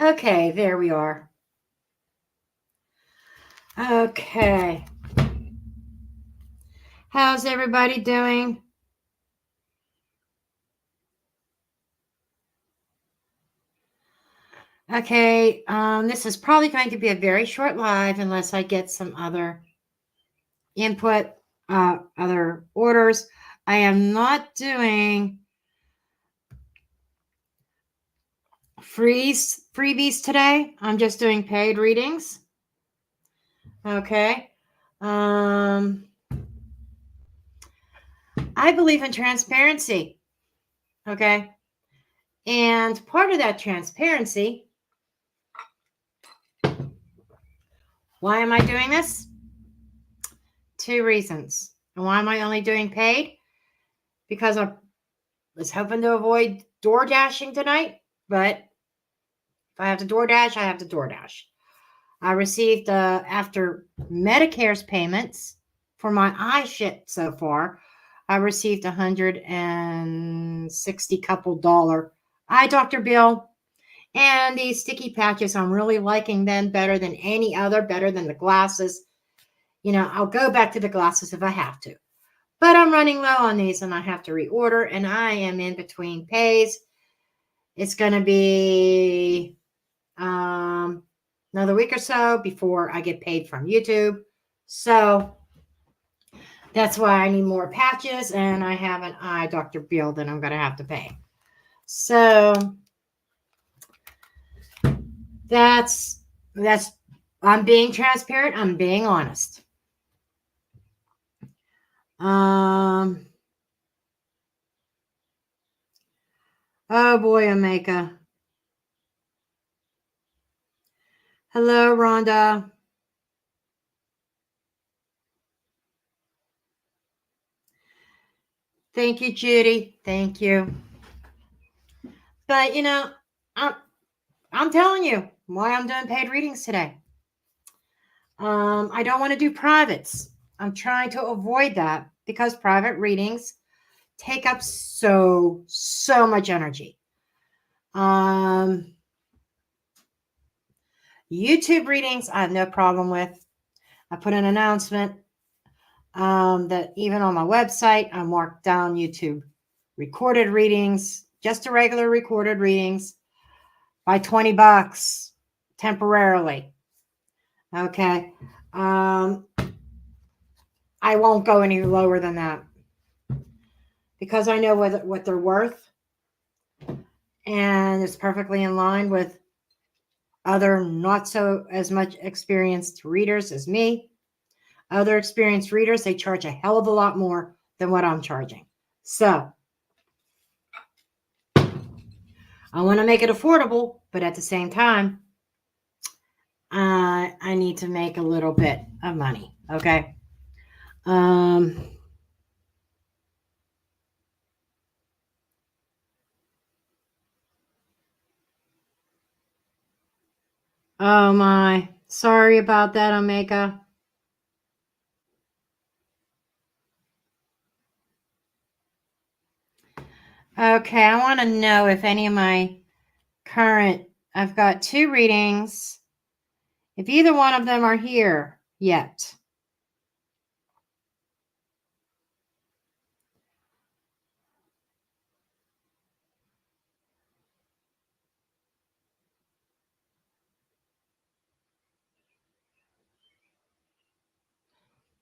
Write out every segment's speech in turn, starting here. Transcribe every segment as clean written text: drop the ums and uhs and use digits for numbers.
Okay, there we are. Okay. How's everybody doing? Okay, this is probably going to be a very short live unless I get some other input, other orders. I am not doing freebies today. I'm just doing paid readings. Okay. I believe in transparency. Okay. And part of that transparency, why am I doing this? 2 reasons. And why am I only doing paid? Because I was hoping to avoid door dashing tonight, but if I have to DoorDash, I have to DoorDash. I received, after Medicare's payments for my eye shit so far, I received $160 couple dollar eye doctor bill. And these sticky patches, I'm really liking them better than any other, better than the glasses. You know, I'll go back to the glasses if I have to. But I'm running low on these and I have to reorder, and I am in between pays. It's going to be another week or so before I get paid from YouTube. So that's why I need more patches, and I have an eye doctor bill that I'm going to have to pay. So that's I'm being transparent. I'm being honest. Oh boy, Omega. Hello, Rhonda. Thank you, Judy. Thank you. But, you know, I'm telling you why I'm doing paid readings today. I don't want to do privates. I'm trying to avoid that because private readings take up so much energy. YouTube readings, I have no problem with. I put an announcement that even on my website, I marked down YouTube recorded readings, just a regular recorded readings, by $20 temporarily. Okay. I won't go any lower than that because I know what they're worth, and it's perfectly in line with other not so as much experienced readers as me. Other experienced readers, they charge a hell of a lot more than what I'm charging. So I want to make it affordable, but at the same time, I need to make a little bit of money. Okay. Oh my. Sorry about that, Omega. Okay, I want to know if any of my current, I've got 2 readings, if either one of them are here yet.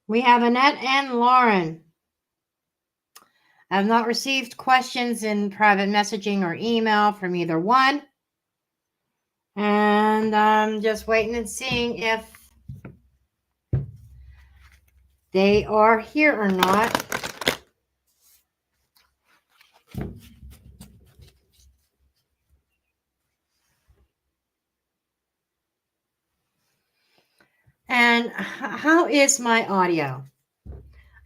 We have Annette and Lauren. I have not received questions in private messaging or email from either one. And I'm just waiting and seeing if they are here or not. And how is my audio?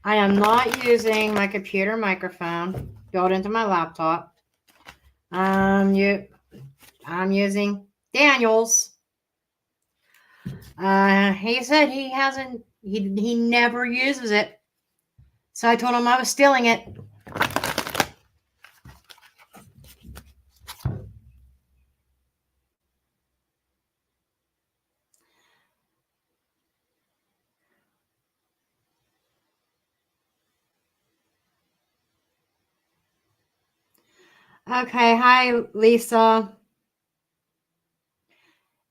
I am not using my computer microphone built into my laptop. I'm using Daniel's. He said he never uses it. So I told him I was stealing it. Okay. Hi, Lisa.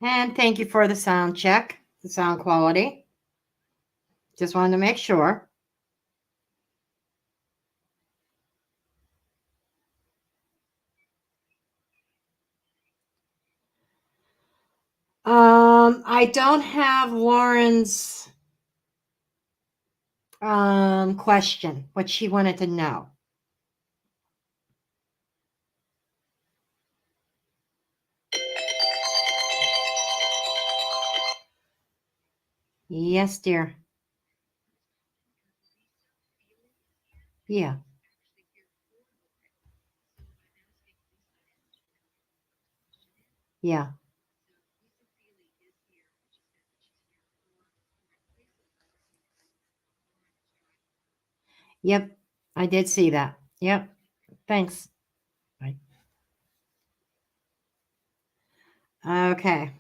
And thank you for the sound check, the sound quality. Just wanted to make sure. I don't have Lauren's question, what she wanted to know. Yes, dear. Yeah. Yeah. Yep. I did see that. Yep. Thanks. Bye. Okay.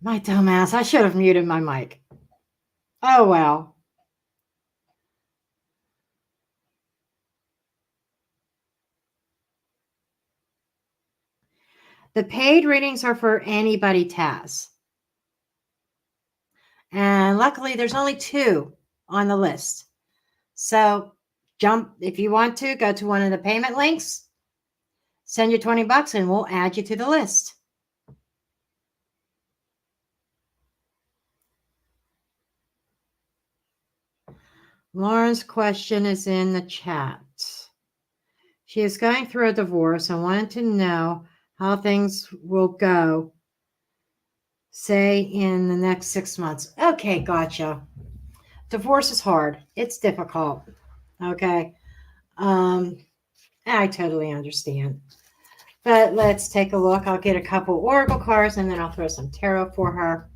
My dumbass. I should have muted my mic. Oh, well. The paid readings are for anybody, Taz. And luckily, there's only 2 on the list. So jump, if you want to, go to one of the payment links, send your $20 and we'll add you to the list. Lauren's question is in the chat. She is going through a divorce and wanted to know how things will go, say, in the next 6 months. Okay, gotcha. Divorce is hard. It's difficult. Okay. I totally understand. But let's take a look. I'll get a couple oracle cards and then I'll throw some tarot for her.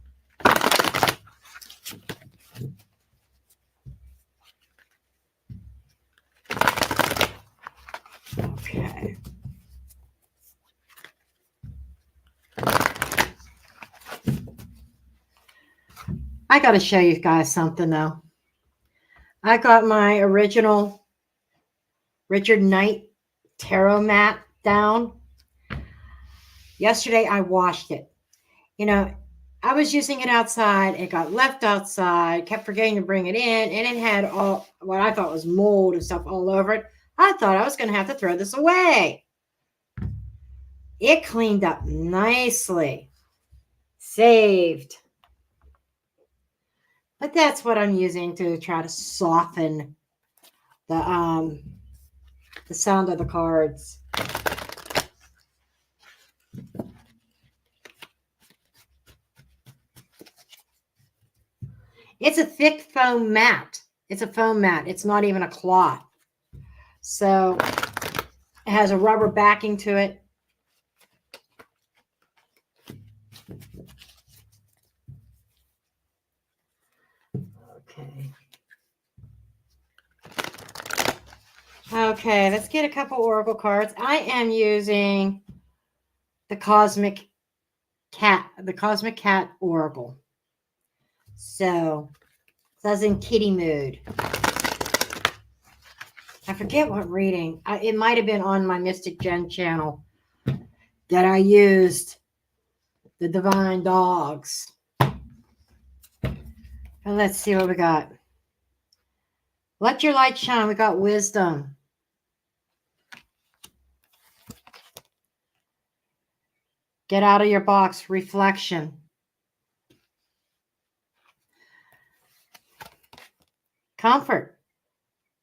Okay. I got to show you guys something, though. I got my original Richard Knight tarot mat down. Yesterday, I washed it. You know, I was using it outside. It got left outside, kept forgetting to bring it in, and it had all what I thought was mold and stuff all over it. I thought I was going to have to throw this away. It cleaned up nicely. Saved. But that's what I'm using to try to soften the sound of the cards. It's a thick foam mat. It's a foam mat. It's not even a cloth. So it has a rubber backing to it. Okay. Okay, let's get a couple oracle cards. I am using the Cosmic Cat Oracle. So, that's in kitty mood. I forget what reading. It might have been on my Mystic Jen channel that I used the Divine Dogs. And let's see what we got. Let your light shine. We got wisdom. Get out of your box. Reflection. Comfort.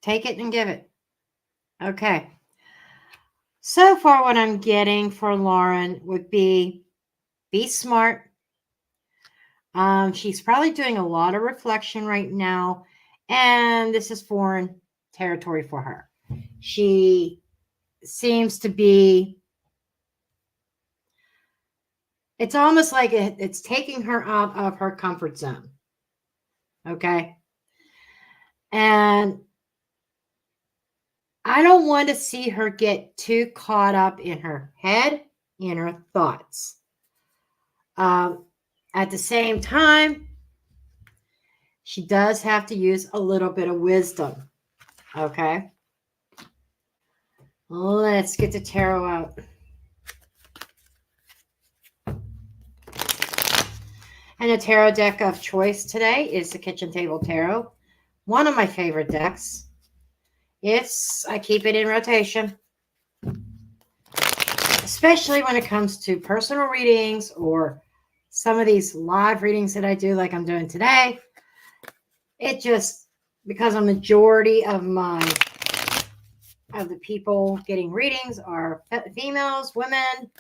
Take it and give it. Okay. So far, what I'm getting for Lauren would be smart. She's probably doing a lot of reflection right now. And this is foreign territory for her. She seems to be, it's almost like it's taking her out of her comfort zone. Okay. And I don't want to see her get too caught up in her head, in her thoughts. At the same time, She does have to use a little bit of wisdom. Okay. Let's get the tarot out. And the tarot deck of choice today is the Kitchen Table Tarot. One of my favorite decks. I keep it in rotation. Especially when it comes to personal readings or some of these live readings that I do like I'm doing today. It just, because a majority of the people getting readings are females, women.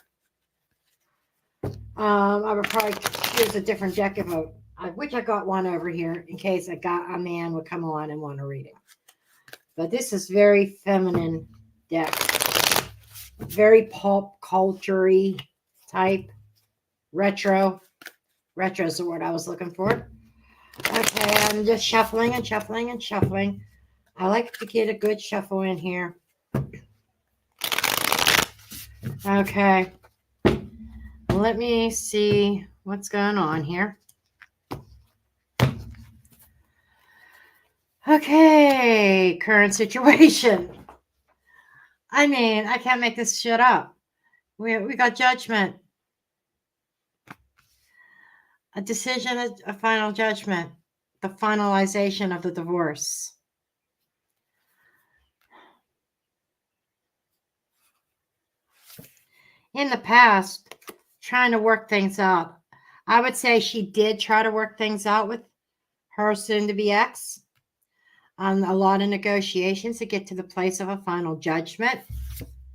I would probably use a different deck which I got one over here in case a man would come on and want a reading. But this is very feminine deck. Very pop culture-y type. Retro. Retro is the word I was looking for. Okay, I'm just shuffling and shuffling and shuffling. I like to get a good shuffle in here. Okay. Let me see what's going on here. Okay, current situation. I mean, I can't make this shit up. We got judgment. A decision, a final judgment. The finalization of the divorce. In the past, trying to work things out. I would say she did try to work things out with her soon-to-be ex. A lot of negotiations to get to the place of a final judgment.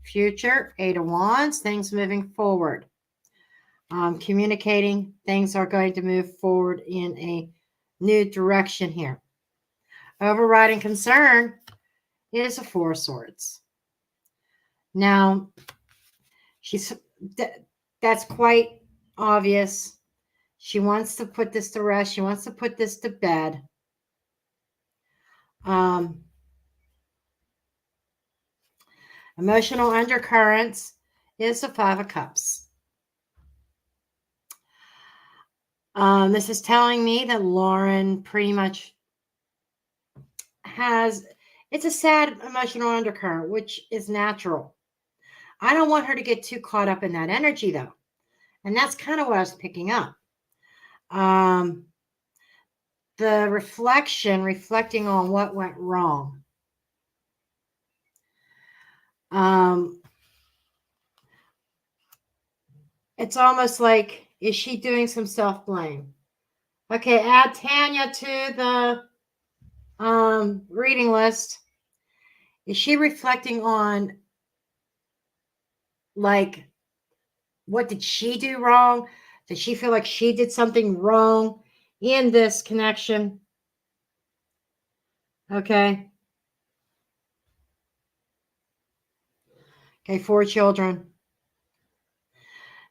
Future, 8 of Wands, things moving forward. Communicating, things are going to move forward in a new direction here. Overriding concern is a 4 of Swords. Now, that's quite obvious. She wants to put this to rest. She wants to put this to bed. Emotional undercurrents is the 5 of Cups. This is telling me that Lauren pretty much it's a sad emotional undercurrent, which is natural. I don't want her to get too caught up in that energy, though. And that's kind of what I was picking up. The reflecting on what went wrong. It's almost like, is she doing some self-blame? Okay, add Tanya to the reading list. Is she reflecting on, like, what did she do wrong? Does she feel like she did something wrong in this connection? Okay. Okay, 4 children.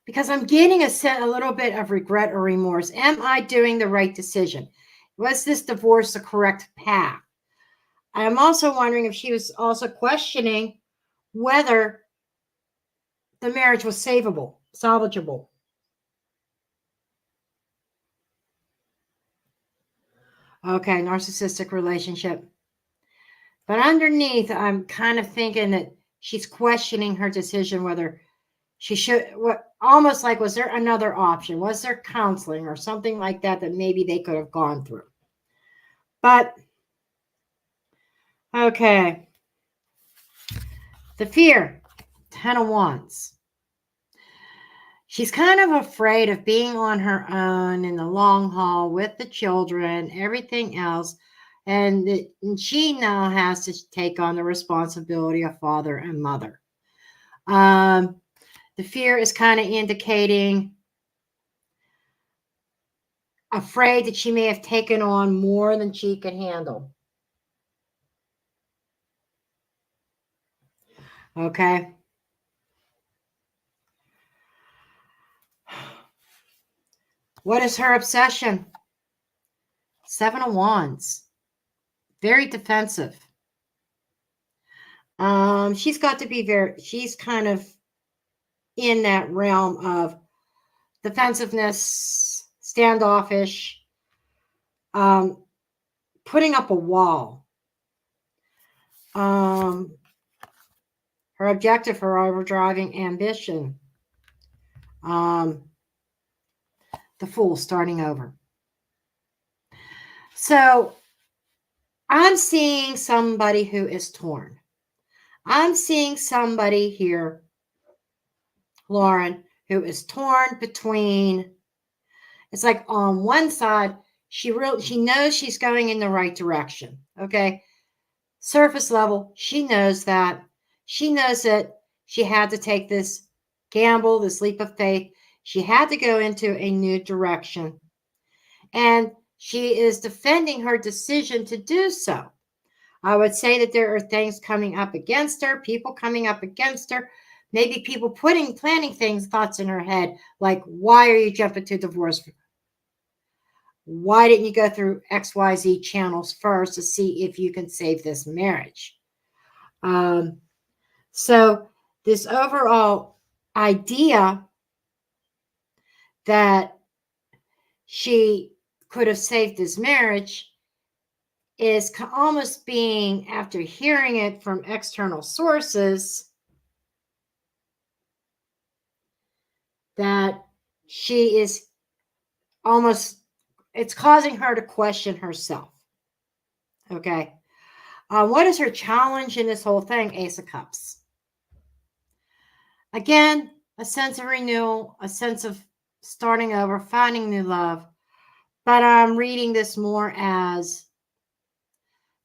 Because I'm getting a little bit of regret or remorse. Am I doing the right decision? Was this divorce the correct path? I'm also wondering if she was also questioning whether the marriage was salvageable. Okay, narcissistic relationship. But underneath, I'm kind of thinking that she's questioning her decision, whether she should, almost like, was there another option? Was there counseling or something like that maybe they could have gone through? But, okay. The fear, 10 of Wands. She's kind of afraid of being on her own in the long haul with the children, everything else. And she now has to take on the responsibility of father and mother. The fear is kind of indicating afraid that she may have taken on more than she could handle. Okay. What is her obsession? 7 of Wands. Very defensive. She's got to be she's kind of in that realm of defensiveness, standoffish. putting up a wall. Her objective, her overdriving ambition. The Fool, starting over. So I'm seeing somebody who is torn. I'm seeing somebody here, Lauren, who is torn between, it's like on one side, she knows she's going in the right direction. Okay. Surface level, she knows that. She knows that she had to take this gamble, this leap of faith. She had to go into a new direction. And she is defending her decision to do so. I would say that there are things coming up against her, people coming up against her, maybe people planting thoughts in her head, like, why are you jumping to divorce? Why didn't you go through XYZ channels first to see if you can save this marriage? So this overall idea that she could have saved this marriage is almost being, after hearing it from external sources, that she is almost, it's causing her to question herself. Okay. What is her challenge in this whole thing? Ace of Cups. Again, a sense of renewal, a sense of starting over, finding new love. But I'm reading this more as,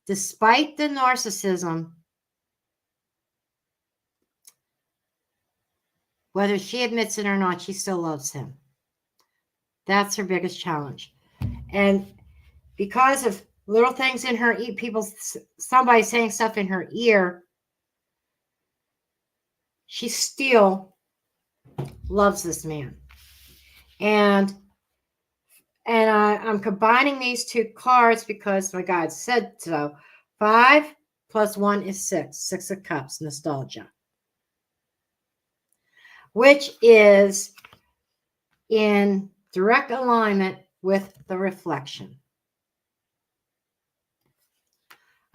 despite the narcissism, whether she admits it or not, she still loves him. That's her biggest challenge. And because of little things in her ear, somebody saying stuff in her ear, she still loves this man. And I'm combining these two cards because my God said so. 5 plus 1 is 6. 6 of Cups, nostalgia. Which is in direct alignment with the reflection.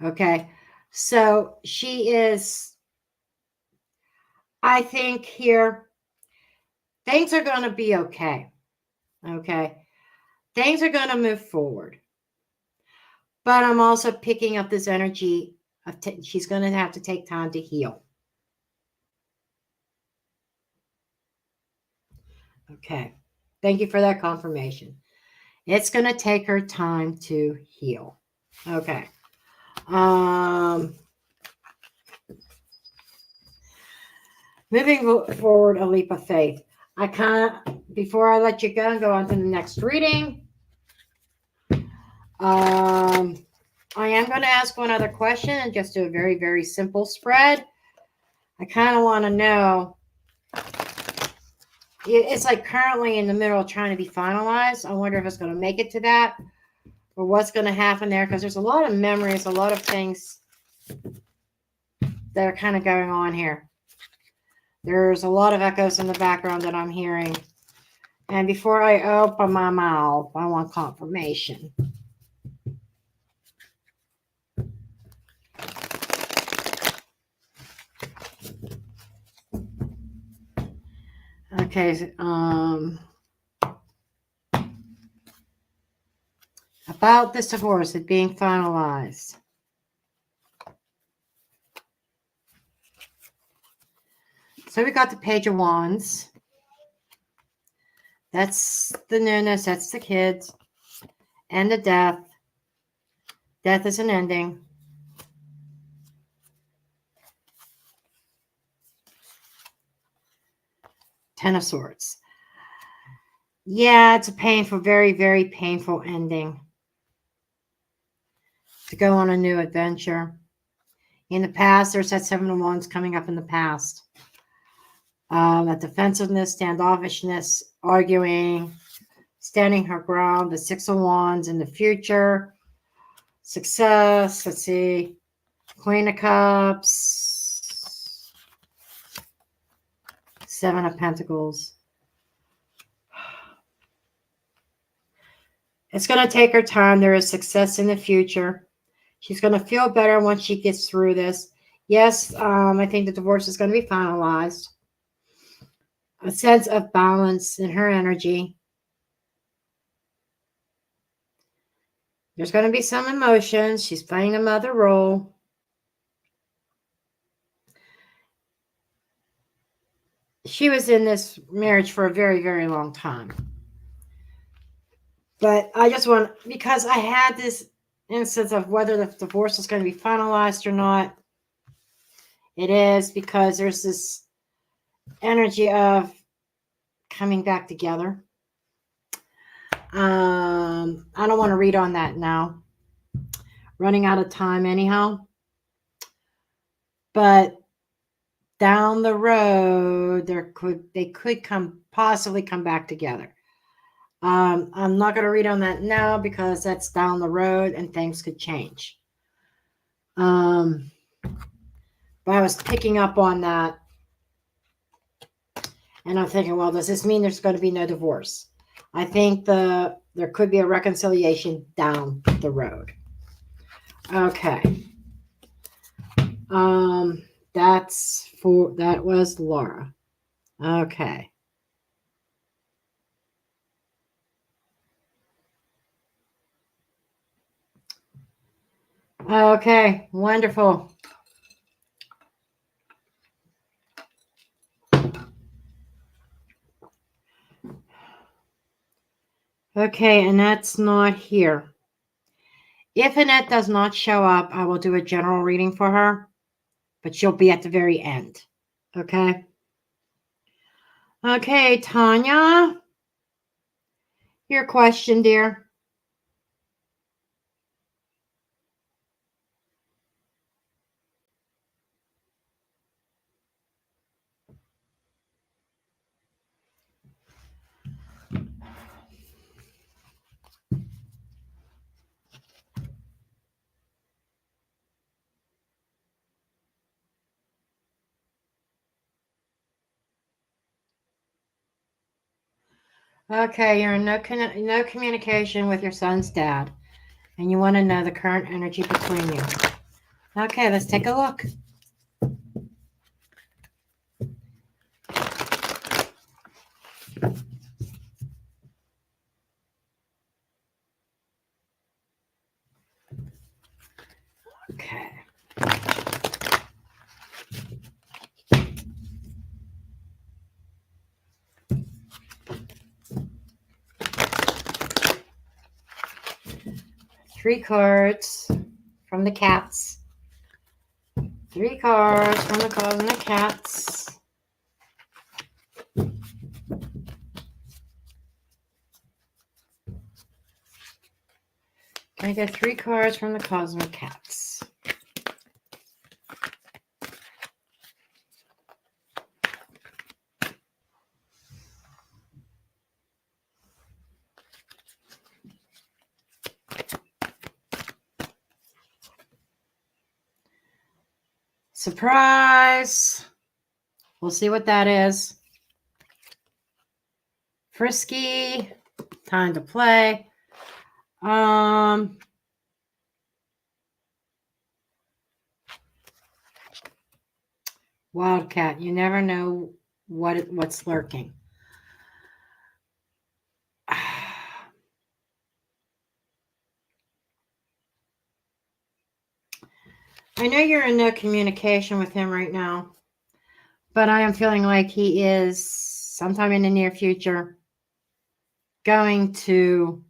Okay, so she is, I think here, things are going to be okay. Okay, things are going to move forward. But I'm also picking up this energy of she's going to have to take time to heal. Okay, thank you for that confirmation. It's going to take her time to heal. Okay. Moving forward, a leap of faith. Before I let you go and go on to the next reading, I am going to ask one other question and just do a very, very simple spread. I kind of want to know, it's like currently in the middle of trying to be finalized. I wonder if it's going to make it to that or what's going to happen there, because there's a lot of memories, a lot of things that are kind of going on here. There's a lot of echoes in the background that I'm hearing. And before I open my mouth, I want confirmation. Okay, about this divorce, it being finalized. So we got the Page of Wands. That's the newness, that's the kids, and the death. Death is an ending. Ten of Swords. Yeah, it's a painful, very, very painful ending. To go on a new adventure. In the past, there's that Seven of Wands coming up in the past. That defensiveness, standoffishness, arguing, standing her ground, the Six of Wands in the future. Success, let's see. Queen of Cups. Seven of Pentacles. It's going to take her time. There is success in the future. She's going to feel better once she gets through this. Yes, I think the divorce is going to be finalized. A sense of balance in her energy. There's going to be some emotions. She's playing a mother role. She was in this marriage for a very, very long time. But I just want, because I had this instance of whether the divorce is going to be finalized or not. It is, because there's this energy of coming back together. I don't want to read on that now. Running out of time anyhow. But down the road, they could possibly come back together. I'm not going to read on that now because that's down the road and things could change. But I was picking up on that. And I'm thinking, well, does this mean there's going to be no divorce? I think there could be a reconciliation down the road. Okay. That was Laura. Okay. Okay, wonderful. Okay, Annette's not here. If Annette does not show up, I will do a general reading for her, but she'll be at the very end. Okay? Okay, Tanya. Your question, dear. Okay, you're in no communication with your son's dad, and you want to know the current energy between you. Okay, let's take a look. Okay. Three cards from the cats. 3 cards from the cards and the cats. Can I get 3 cards from the Cosmic Cats? Surprise! We'll see what that is. Frisky. Time to play. Wildcat. You never know what's lurking. I know you're in no communication with him right now, but I am feeling like he is sometime in the near future going to,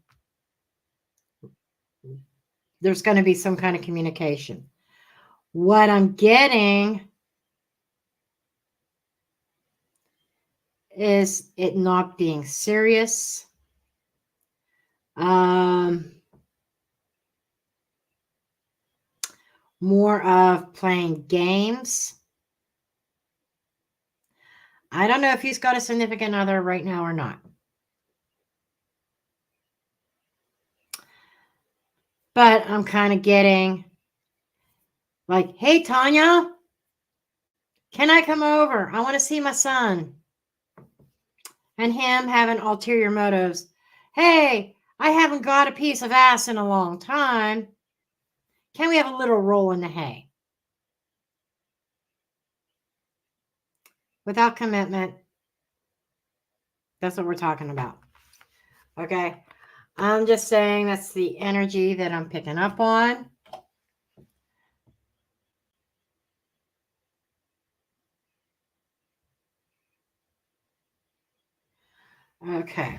there's going to be some kind of communication. What I'm getting is it not being serious. More of playing games. I don't know if he's got a significant other right now or not. But I'm kind of getting like, hey, Tanya, can I come over? I want to see my son. And him having ulterior motives. Hey, I haven't got a piece of ass in a long time. Can we have a little roll in the hay? Without commitment. That's what we're talking about. Okay. I'm just saying that's the energy that I'm picking up on. Okay.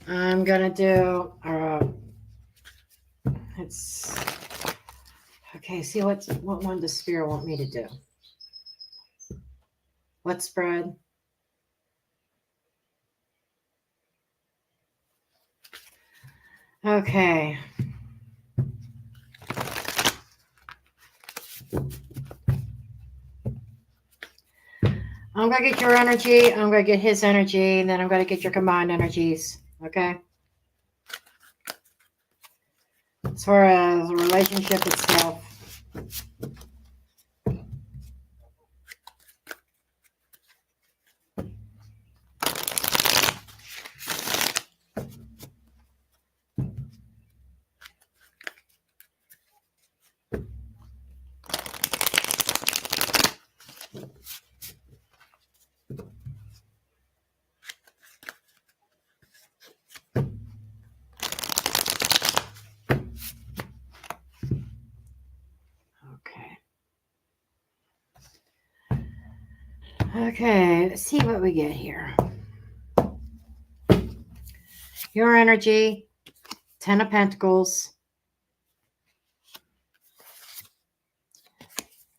I'm going to do, it's, okay, see what one does Spirit want me to do? What spread? Okay. I'm going to get your energy. I'm going to get his energy. And then I'm going to get your combined energies. Okay. As far as the relationship itself. Okay, let's see what we get here. Your energy, 10 of Pentacles,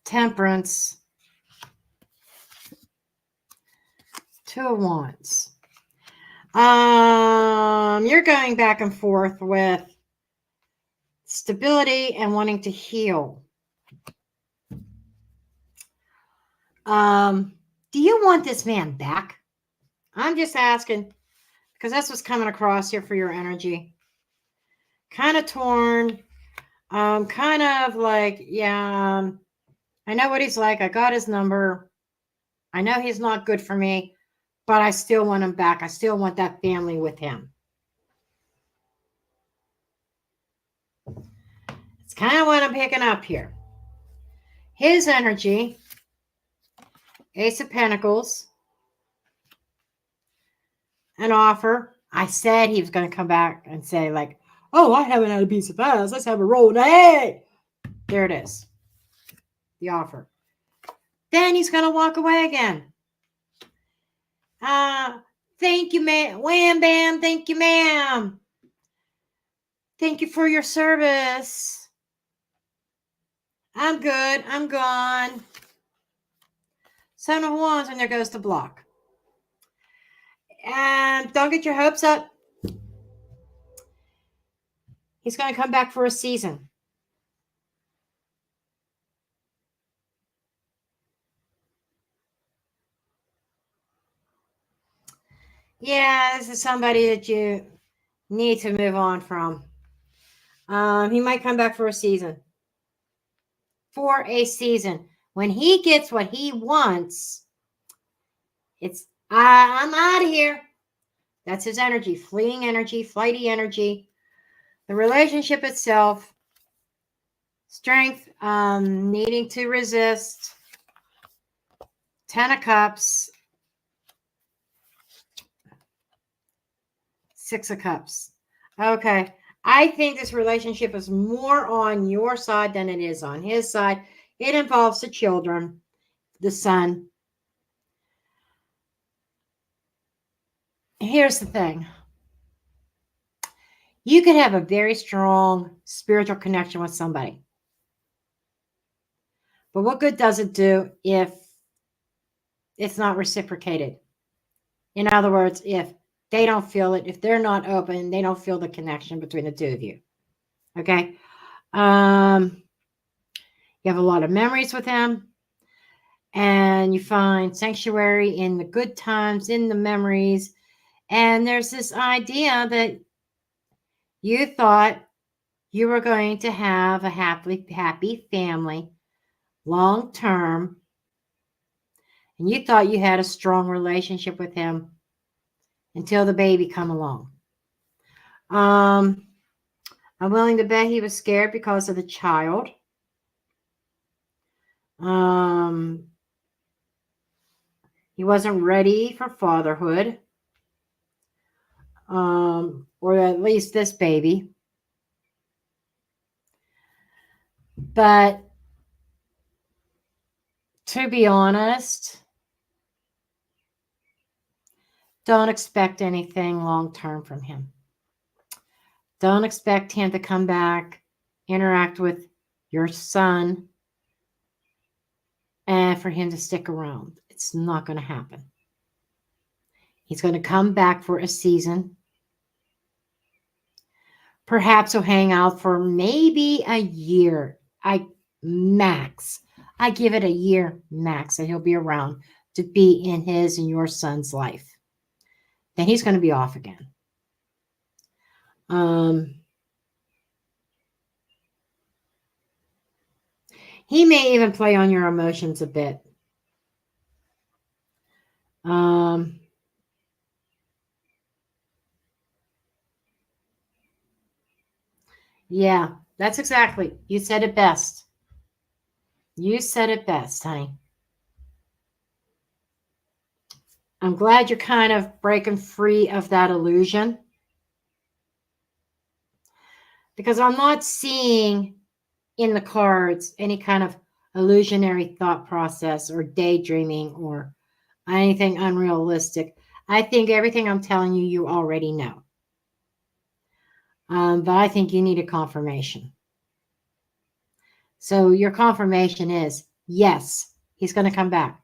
Temperance, 2 of Wands. You're going back and forth with stability and wanting to heal. Do you want this man back? I'm just asking because that's what's coming across here for your energy. Kind of torn. Kind of like, yeah, I know what he's like. I got his number. I know he's not good for me, but I still want him back. I still want that family with him. It's kind of what I'm picking up here. His energy, Ace of Pentacles, an offer. I said he was going to come back and say like, oh, I haven't had a piece of ass. Let's have a roll. Hey, there it is. The offer. Then he's going to walk away again. Thank you, ma'am. Wham, bam. Thank you, ma'am. Thank you for your service. I'm good. I'm gone. 7 of Wands, and there goes the block. And don't get your hopes up. He's going to come back for a season. Yeah, this is somebody that you need to move on from. He might come back for a season. For a season. When he gets what he wants, it's, I'm out of here. That's his energy. Fleeing energy, flighty energy. The relationship itself, strength, needing to resist. 10 of Cups. 6 of Cups. Okay. I think this relationship is more on your side than it is on his side. It involves the children, the son. Here's the thing. You could have a very strong spiritual connection with somebody. But what good does it do if it's not reciprocated? In other words, if they don't feel it, if they're not open, they don't feel the connection between the two of you. Okay? You have a lot of memories with him. And you find sanctuary in the good times, in the memories. And there's this idea that you thought you were going to have a happy family, long term. And you thought you had a strong relationship with him until the baby come along. I'm willing to bet he was scared because of the child. He wasn't ready for fatherhood. Or at least this baby. But to be honest, don't expect anything long-term from him. Don't expect him to come back, interact with your son, and for him to stick around. It's not going to happen. He's going to come back for a season. Perhaps he'll hang out for maybe a year. I give it a year max that he'll be around to be in his and your son's life. Then he's going to be off again. He may even play on your emotions a bit. Yeah, that's exactly. You said it best. You said it best, honey. I'm glad you're kind of breaking free of that illusion. Because I'm not seeing in the cards any kind of illusionary thought process or daydreaming or anything unrealistic. I think everything I'm telling you, you already know. But I think you need a confirmation. So your confirmation is, yes, he's going to come back.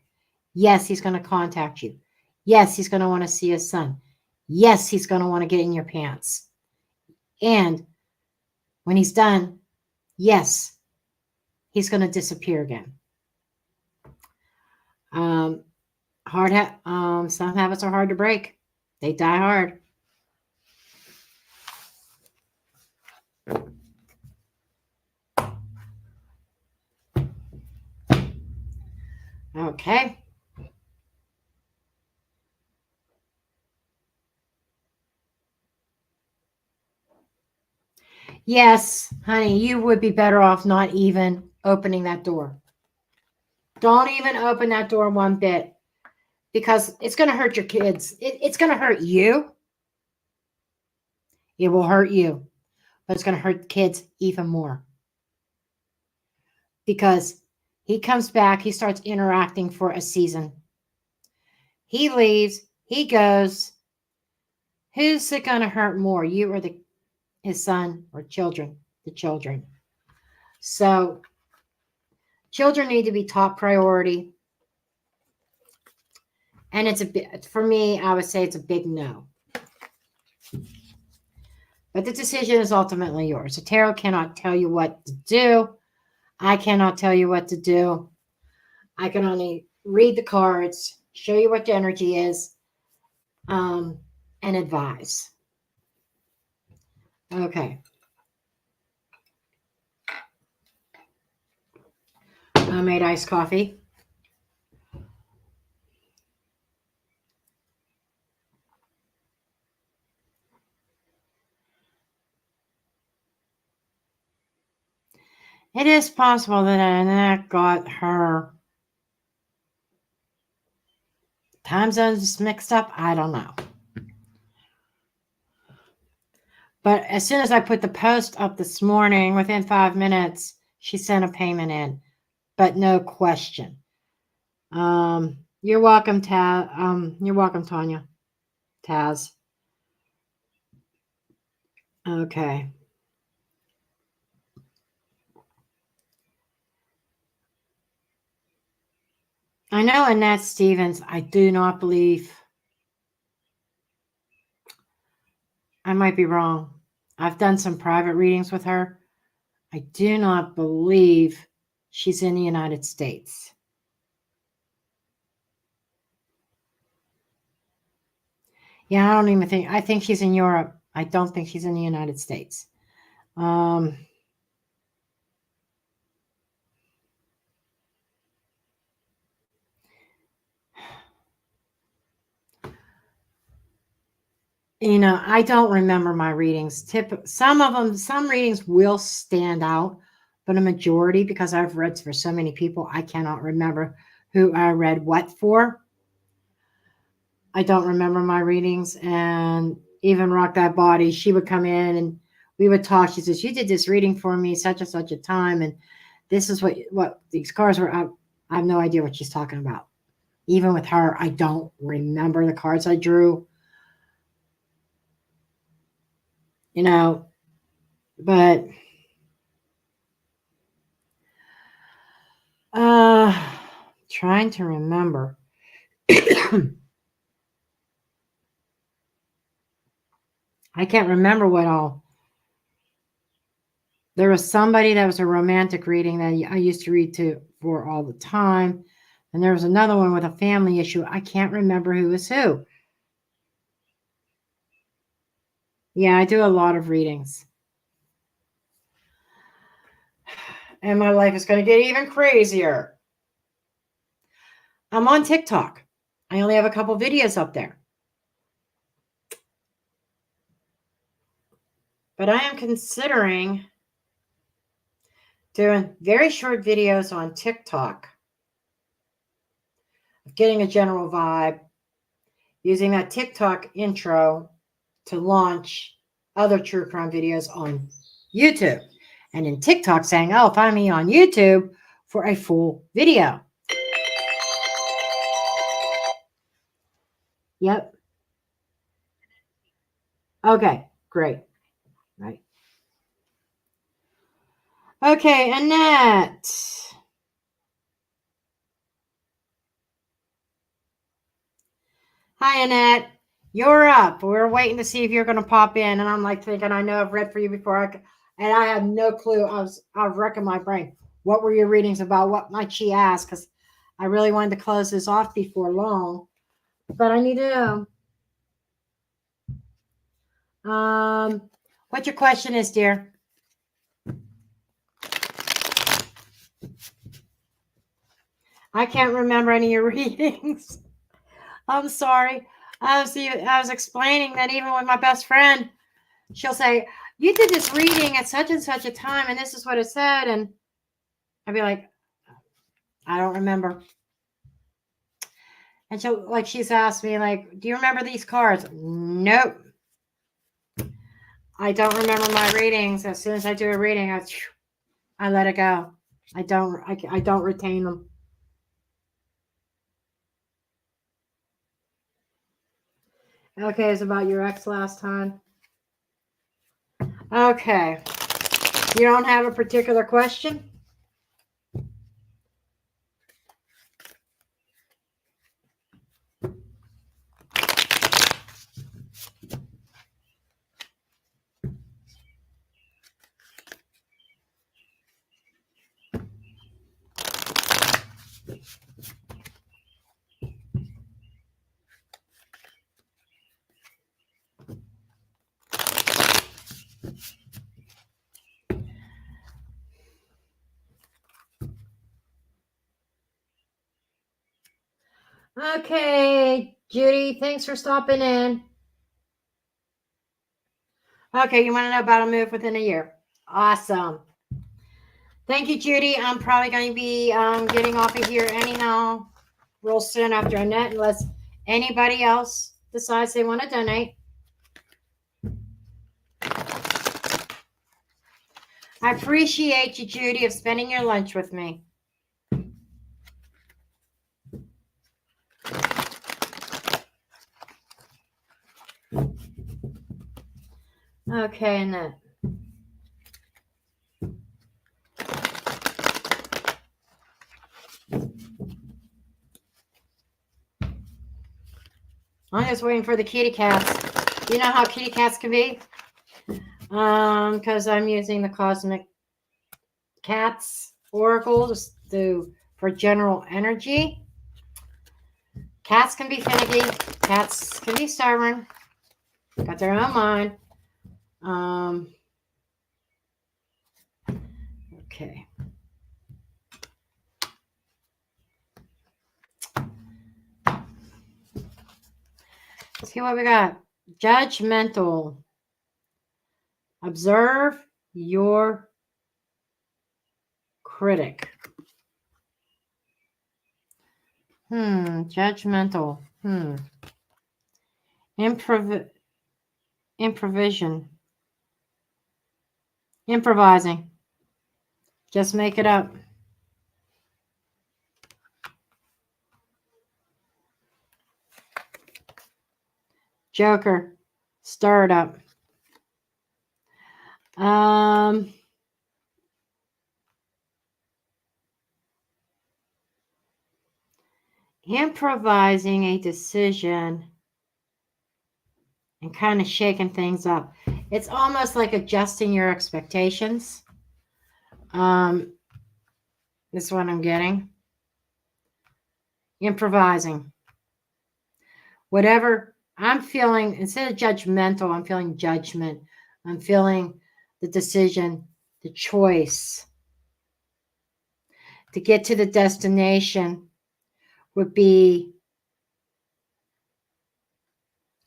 Yes, he's going to contact you. Yes, he's going to want to see his son. Yes, he's going to want to get in your pants. And when he's done, yes, he's going to disappear again. Some habits are hard to break. They die hard. Okay. Yes, honey, you would be better off not even opening that door. Don't even open that door one bit because it's going to hurt your kids. It's going to hurt you. It will hurt you, but it's going to hurt the kids even more. Because he comes back, he starts interacting for a season. He leaves, he goes. Who's it going to hurt more, you or his son or children? The children. So children need to be top priority. And it's for me, I would say it's a big no. But the decision is ultimately yours. The tarot cannot tell you what to do. I cannot tell you what to do. I can only read the cards, show you what the energy is, and advise. Okay. I made iced coffee. It is possible that Annette got her time zones mixed up. I don't know. But as soon as I put the post up this morning, within 5 minutes, she sent a payment in. But no question. You're welcome, you're welcome, Tanya. Taz. Okay. I know Annette Stevens, I do not believe. I might be wrong. I've done some private readings with her. I do not believe she's in the United States. Yeah, I don't even think, I think she's in Europe. I don't think she's in the United States. You know, I don't remember my readings. Some of them, some readings will stand out, but a majority, because I've read for so many people, I cannot remember who I read what for. I don't remember my readings. And even Rock That Body, she would come in and we would talk. She says, "You did this reading for me such and such a time, and this is what these cards were." I have no idea what she's talking about. Even with her, I don't remember the cards I drew. You know, but trying to remember. I can't remember what all. There was somebody that was a romantic reading that I used to read for all the time. And there was another one with a family issue. I can't remember who was who. Yeah, I do a lot of readings. And my life is going to get even crazier. I'm on TikTok. I only have a couple videos up there. But I am considering doing very short videos on TikTok, getting a general vibe, using that TikTok intro to launch other true crime videos on YouTube. And in TikTok saying, "Oh, find me on YouTube for a full video." Yep. Okay, great. Right. Okay, Annette. Hi, Annette. You're up. We're waiting to see if you're going to pop in. And I'm like thinking, I know I've read for you before. And I have no clue. I was wrecking my brain. What were your readings about? What might she ask? Because I really wanted to close this off before long. But I need to know. What your question is, dear? I can't remember any of your readings. I'm sorry. I was explaining that even with my best friend, she'll say, "You did this reading at such and such a time, and this is what it said." And I'd be like, "I don't remember." And she's asked me, like, "Do you remember these cards?" Nope. I don't remember my readings. As soon as I do a reading, I let it go. I don't retain them. Okay, it's about your ex last time. Okay. You don't have a particular question? Okay, Judy, thanks for stopping in. Okay, you want to know about a move within a year. Awesome. Thank you, Judy. I'm probably going to be getting off of here anyhow real soon after Annette, unless anybody else decides they want to donate. I appreciate you, Judy, of spending your lunch with me. Okay, Annette. I'm just waiting for the kitty cats. You know how kitty cats can be? Because I'm using the Cosmic Cats Oracle for general energy. Cats can be finicky. Cats can be stubborn. Got their own mind. Okay. Let's see what we got. Judgmental. Observe your critic. Judgmental. Improvising. Just make it up. Joker. Stir it up. Improvising a decision and kind of shaking things up. It's almost like adjusting your expectations. This is what I'm getting. Improvising. Whatever I'm feeling, instead of judgmental, I'm feeling judgment. I'm feeling the decision, the choice to get to the destination would be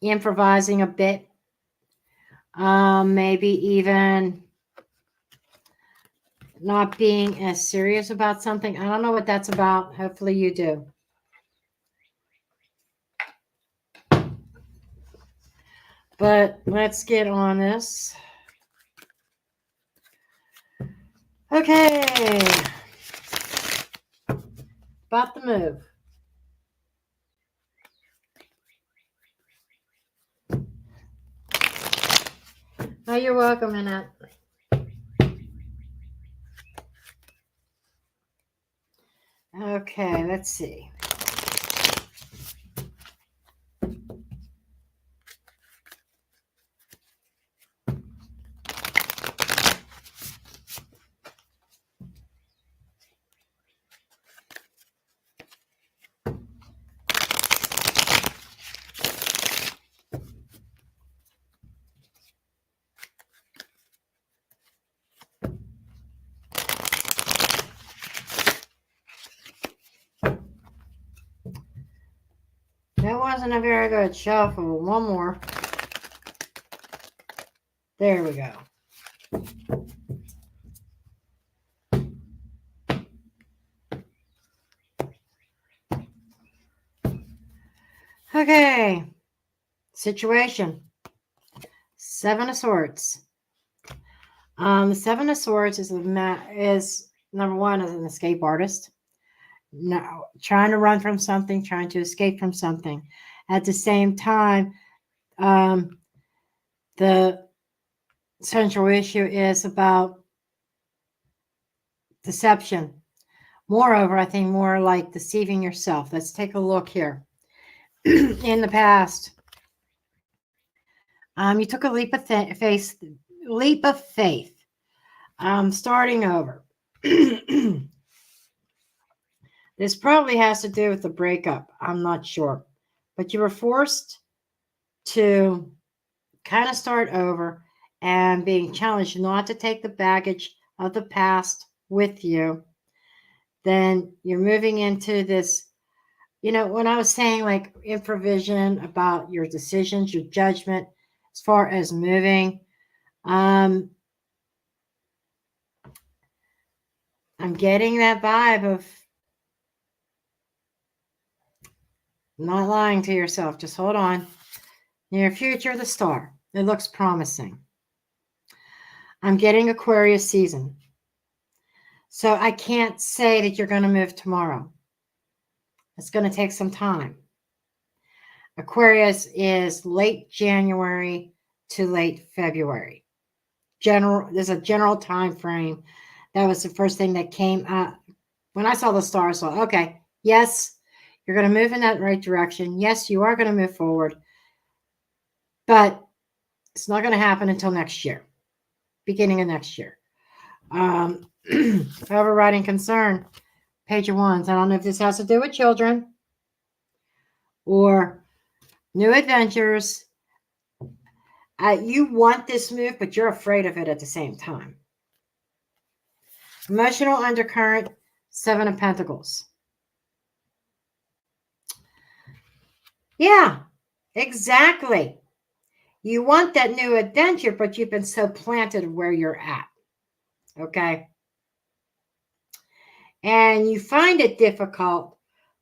improvising a bit. Maybe even not being as serious about something. I don't know what that's about. Hopefully you do. But let's get on this. Okay. About the move. Oh, you're welcome, Annette. Okay, let's see. That wasn't a very good shuffle. One more. There we go. Okay. Situation. Seven of Swords. The Seven of Swords is number one, is an escape artist. No, trying to run from something, trying to escape from something. At the same time, the central issue is about deception. Moreover, I think more like deceiving yourself. Let's take a look here. In the past, you took a leap of faith. Starting over. This probably has to do with the breakup. I'm not sure. But you were forced to kind of start over and being challenged not to take the baggage of the past with you. Then you're moving into this, when I was saying like improvisation about your decisions, your judgment, as far as moving, I'm getting that vibe of not lying to yourself. Just hold on. Near future, the star. It looks promising. I'm getting Aquarius season. So I can't say that you're going to move tomorrow. It's going to take some time. Aquarius is late January to late February. There's a general time frame. That was the first thing that came up. When I saw the star, I saw, okay, yes, you're going to move in that right direction. Yes, you are going to move forward. But it's not going to happen until next year, beginning of next year. Overriding concern, Page of Wands. I don't know if this has to do with children or new adventures. You want this move, but you're afraid of it at the same time. Emotional undercurrent, Seven of Pentacles. Yeah, exactly. You want that new adventure, but you've been so planted where you're at. Okay? And you find it difficult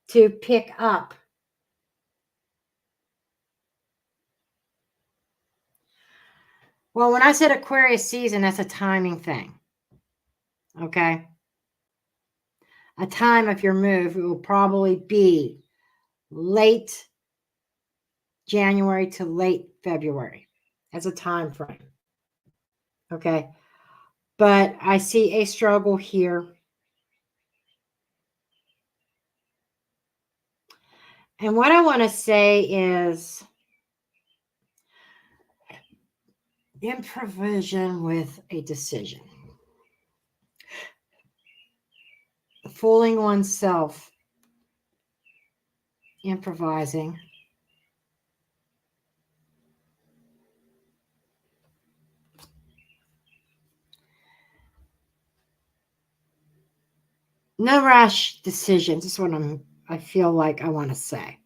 to pick up. Well, when I said Aquarius season, that's a timing thing. Okay? A time of your move, it will probably be late January to late February as a time frame. Okay? But I see a struggle here. And what I want to say is improvisation with a decision. Fooling oneself, improvising. No rash decisions is what I feel like I want to say.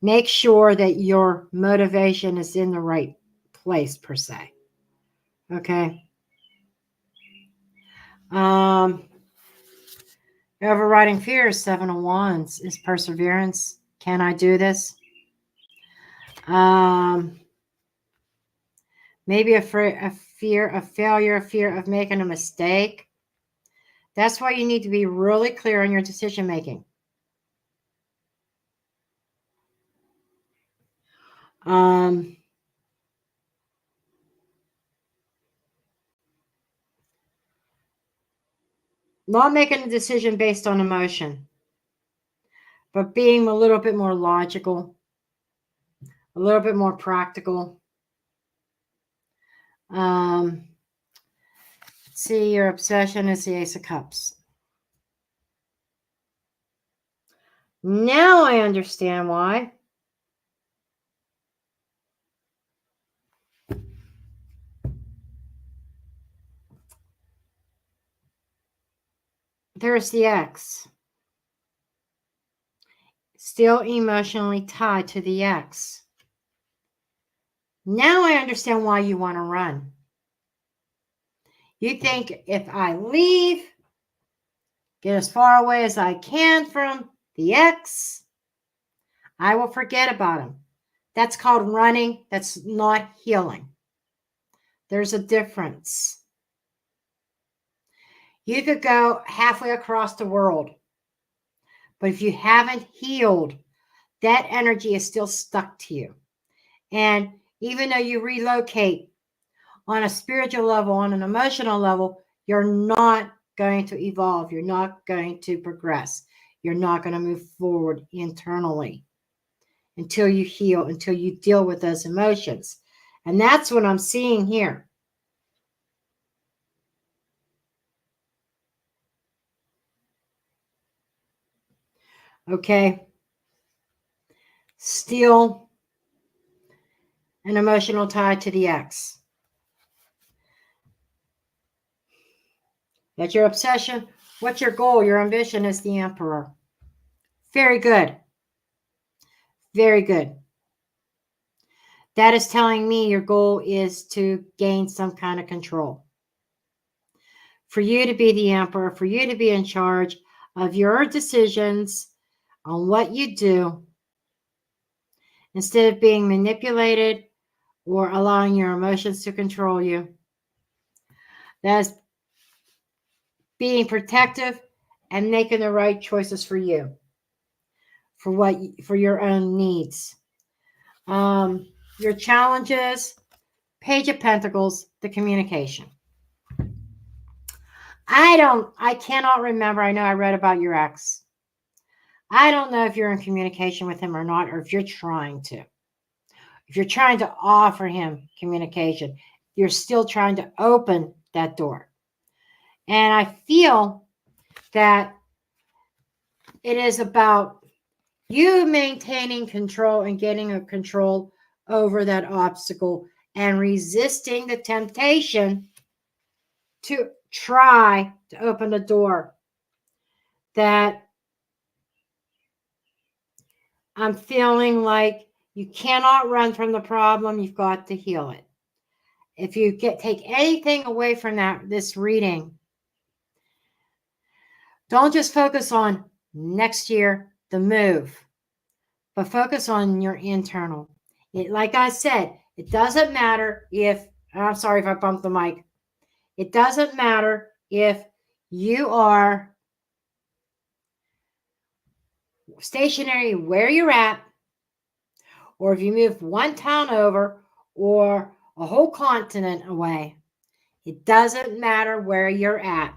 Make sure that your motivation is in the right place, per se. Okay? Overriding fears, 7 of Wands, is perseverance. Can I do this? Maybe a fear of failure, a fear of making a mistake. That's why you need to be really clear on your decision making. Not making a decision based on emotion, but being a little bit more logical, a little bit more practical. See, your obsession is the Ace of Cups. Now I understand why. There's the ex. Still emotionally tied to the ex. Now I understand why you want to run. You think if I leave, get as far away as I can from the ex, I will forget about him. That's called running. That's not healing. There's a difference. You could go halfway across the world, but if you haven't healed, that energy is still stuck to you. And even though you relocate on a spiritual level, on an emotional level, you're not going to evolve. You're not going to progress. You're not going to move forward internally until you heal, until you deal with those emotions. And that's what I'm seeing here. Okay? Still an emotional tie to the ex. That's your obsession. What's your goal? Your ambition is the Emperor. Very good. Very good. That is telling me your goal is to gain some kind of control. For you to be the Emperor, for you to be in charge of your decisions on what you do, instead of being manipulated or allowing your emotions to control you. That's being protective and making the right choices for you, for your own needs. Your challenges, Page of Pentacles, the communication. I cannot remember. I know I read about your ex. I don't know if you're in communication with him or not, or if you're trying to. If you're trying to offer him communication, you're still trying to open that door. And I feel that it is about you maintaining control and getting a control over that obstacle and resisting the temptation to try to open the door. That I'm feeling like You cannot run from the problem. You've got to heal it. If you take anything away from this reading, don't just focus on next year, the move, but focus on your internal. Like I said, it doesn't matter if, I'm sorry if I bumped the mic. It doesn't matter if you are stationary where you're at, or if you move one town over or a whole continent away. It doesn't matter where you're at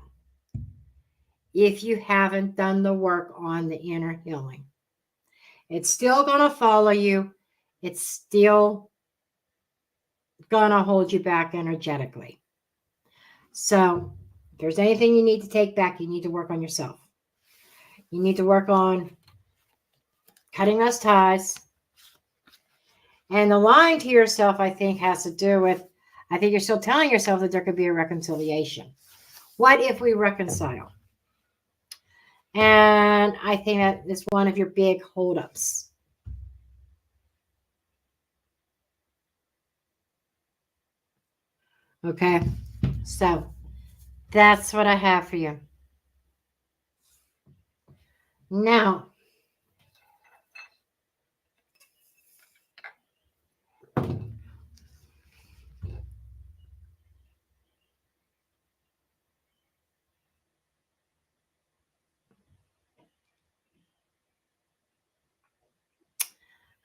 if you haven't done the work on the inner healing. It's still going to follow you. It's still going to hold you back energetically. So if there's anything you need to take back, you need to work on yourself. You need to work on cutting those ties. And the lying to yourself, I think, has to do with, I think you're still telling yourself that there could be a reconciliation. What if we reconcile? And I think that is one of your big holdups. Okay, so that's what I have for you. Now,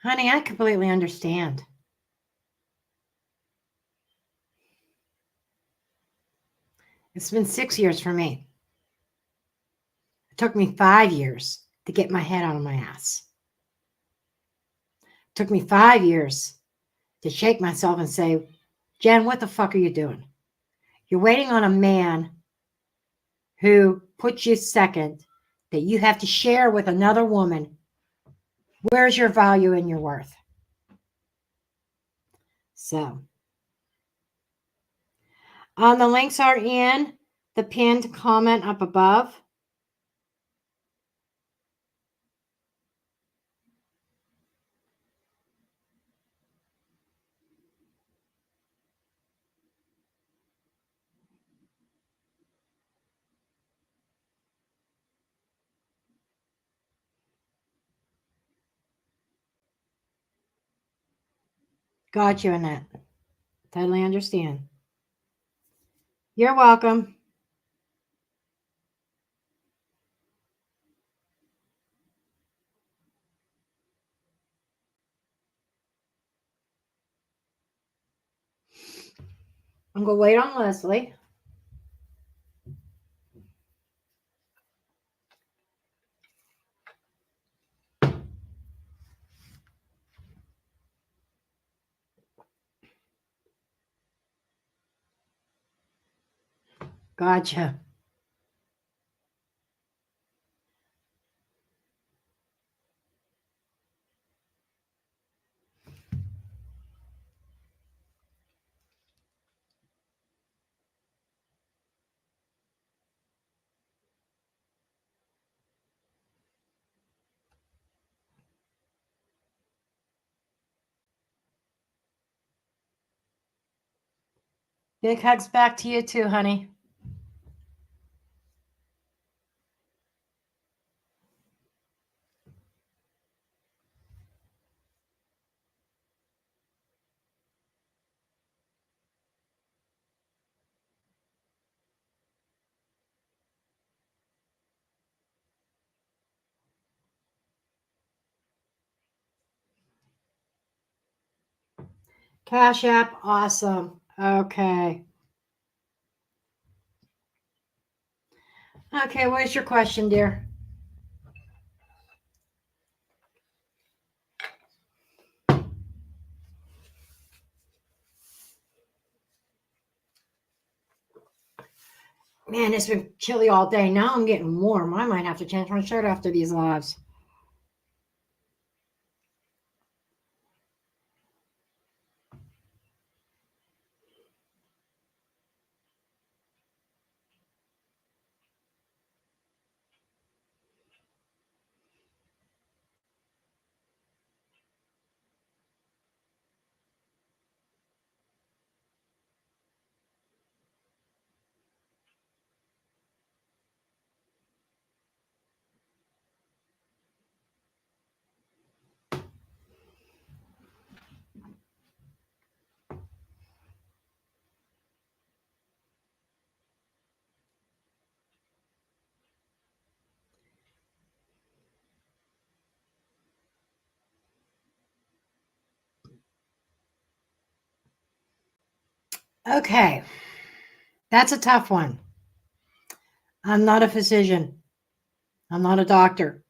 honey, I completely understand. It's been 6 years for me. It took me 5 years to get my head out of my ass. It took me 5 years to shake myself and say, Jen, what the fuck are you doing? You're waiting on a man who puts you second, that you have to share with another woman. Where's your value and your worth? So, the links are in the pinned comment up above. Got you, Annette. Totally understand. You're welcome. I'm going to wait on Leslie. Gotcha. Big hugs back to you too, honey. Cash App, awesome. Okay. Okay, what is your question, dear? Man, it's been chilly all day. Now I'm getting warm. I might have to change my shirt after these lives. Okay. That's a tough one. I'm not a physician. I'm not a doctor.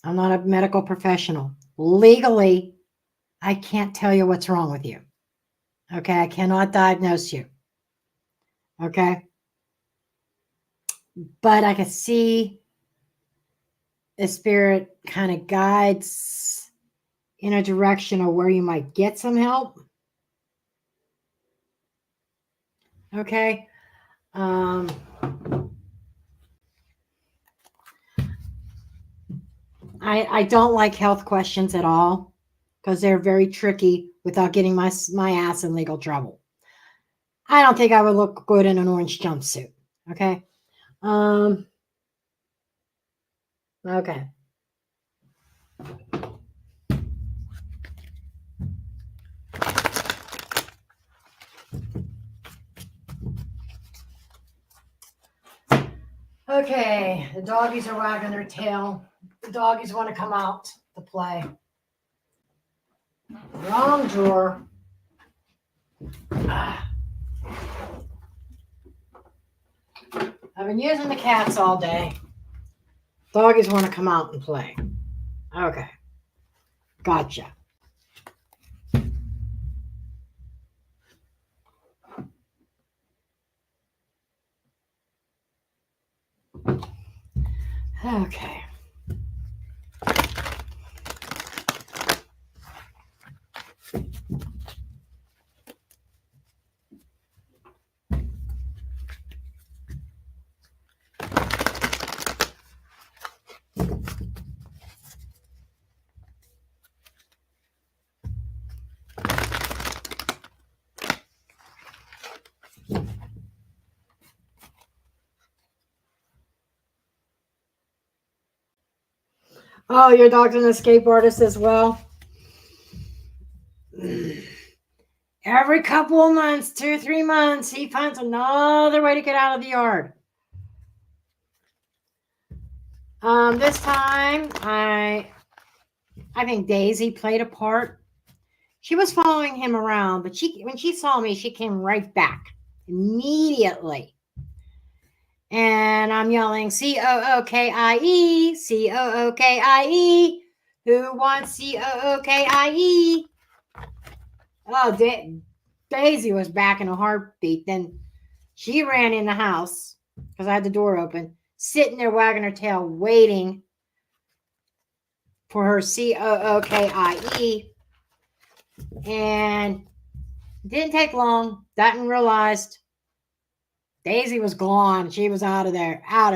I'm not a medical professional. Legally, I can't tell you what's wrong with you. Okay. I cannot diagnose you. Okay. But I can see the spirit kind of guides in a direction of where you might get some help. Okay. I don't like health questions at all because they're very tricky without getting my ass in legal trouble. I don't think I would look good in an orange jumpsuit. Okay. Okay. Okay. The doggies are wagging their tail. The doggies want to come out to play. Wrong drawer. I've been using the cats all day. Doggies want to come out and play. Okay. Gotcha. Okay. Oh, your dog's an escape artist as well? Every couple of months, 2 or 3 months, he finds another way to get out of the yard. This time, I think Daisy played a part. She was following him around, but when she saw me, she came right back immediately. And I'm yelling, COOKIE, COOKIE. Who wants COOKIE? Oh, Daisy was back in a heartbeat. Then she ran in the house because I had the door open, sitting there wagging her tail, waiting for her COOKIE. And it didn't take long. Dutton realized Daisy was gone. She was out of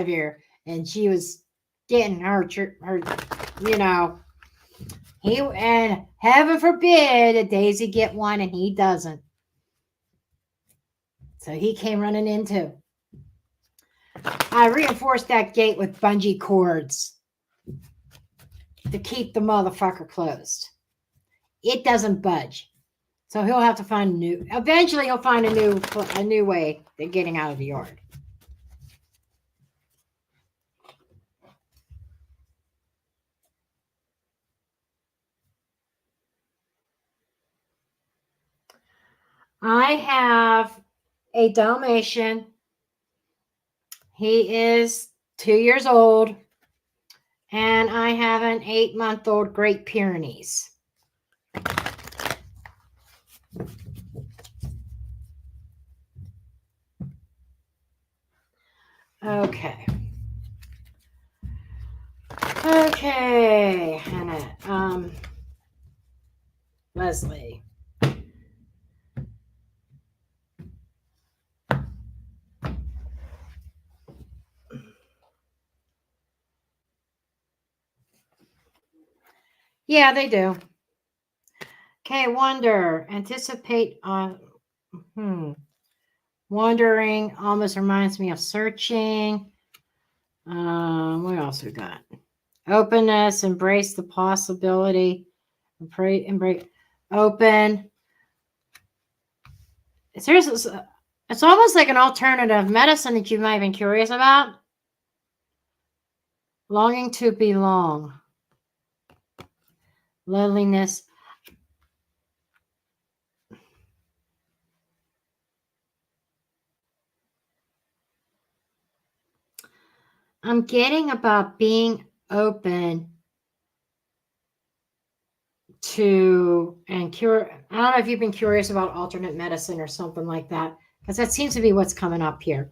here. And she was getting her, and heaven forbid that Daisy get one and he doesn't. So he came running in too. I reinforced that gate with bungee cords to keep the motherfucker closed. It doesn't budge. So he'll have to eventually he'll find a new way of getting out of the yard. I have a Dalmatian. He is 2 years old. And I have an 8-month-old Great Pyrenees. Okay. Okay, Hannah. Leslie. Yeah, they do. Okay, wonder. Anticipate on. Wondering almost reminds me of searching. What else we got? Openness, embrace the possibility. Embrace, open. It's almost like an alternative medicine that you might have been curious about. Longing to belong. Loneliness. I'm getting about being open to and cure. I don't know if you've been curious about alternate medicine or something like that, because that seems to be what's coming up here.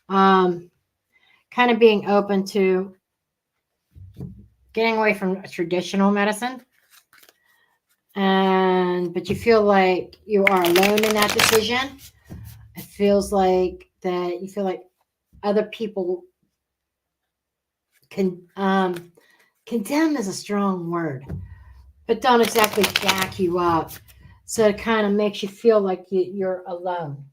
Kind of being open to getting away from traditional medicine. But you feel like you are alone in that decision. It feels like that you feel like other people can condemn is a strong word, but don't exactly back you up. So it kind of makes you feel like you're alone.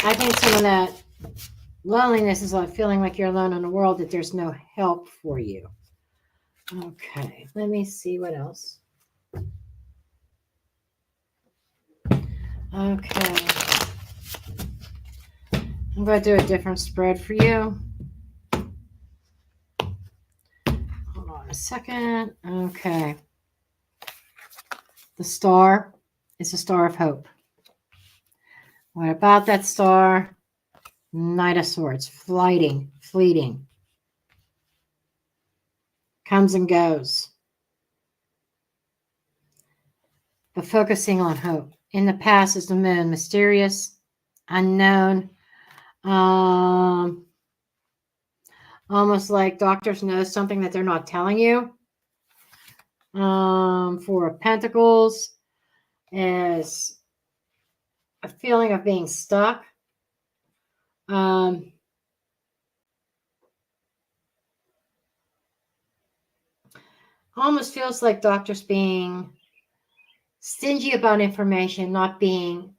I think some of that loneliness is like feeling like you're alone in the world, that there's no help for you. Okay, let me see what else. Okay. I'm going to do a different spread for you. Hold on a second. Okay. The star is a star of hope. What about that star? Knight of Swords, fleeting. Comes and goes. But focusing on hope. In the past is the moon, mysterious, unknown. Almost like doctors know something that they're not telling you. Four of Pentacles is a feeling of being stuck. Almost feels like doctors being stingy about information, not being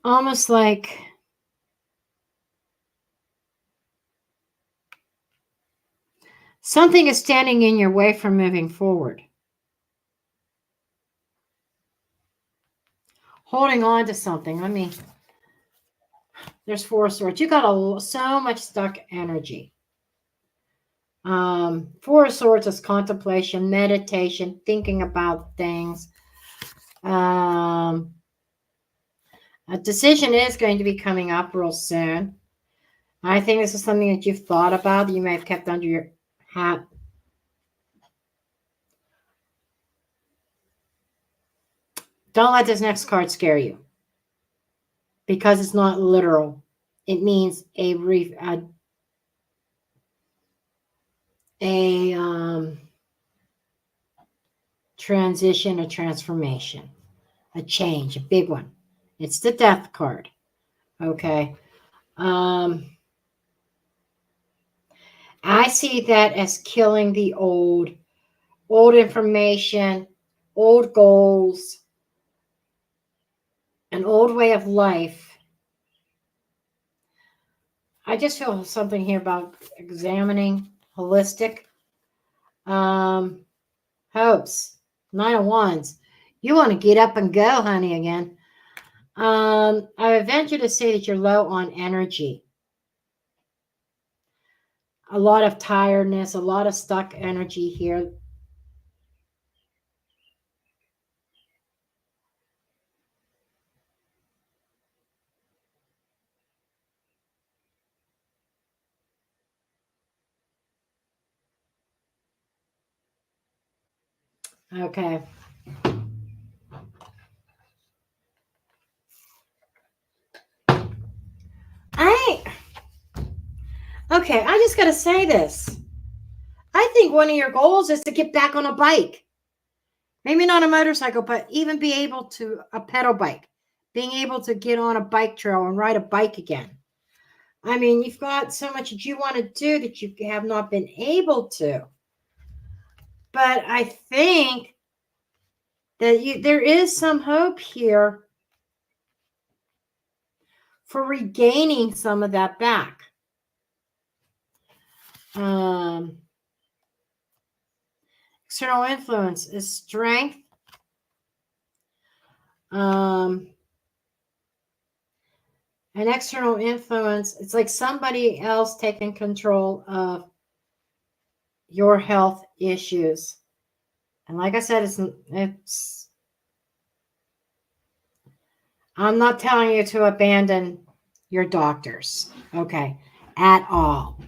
almost like something is standing in your way from moving forward. Holding on to something. I mean, there's Four of Swords. You got so much stuck energy. Four of Swords is contemplation, meditation, thinking about things. A decision is going to be coming up real soon. I think this is something that you've thought about, that you may have kept under your hat. Don't let this next card scare you, because it's not literal. It means a transition, a transformation, a change, a big one. It's the Death card. Okay. I see that as killing the old information, old goals, an old way of life. I just feel something here about examining holistic hopes. Nine of Wands. You want to get up and go, honey, again. I venture to say that you're low on energy. A lot of tiredness, a lot of stuck energy here. Okay. Okay, I just got to say this. I think one of your goals is to get back on a bike. Maybe not a motorcycle, but even be able to, a pedal bike. Being able to get on a bike trail and ride a bike again. I mean, you've got so much that you want to do that you have not been able to. But I think that there is some hope here for regaining some of that back. External influence is strength. An external influence, it's like somebody else taking control of your health issues. And like I said, it's I'm not telling you to abandon your doctors, okay, at all.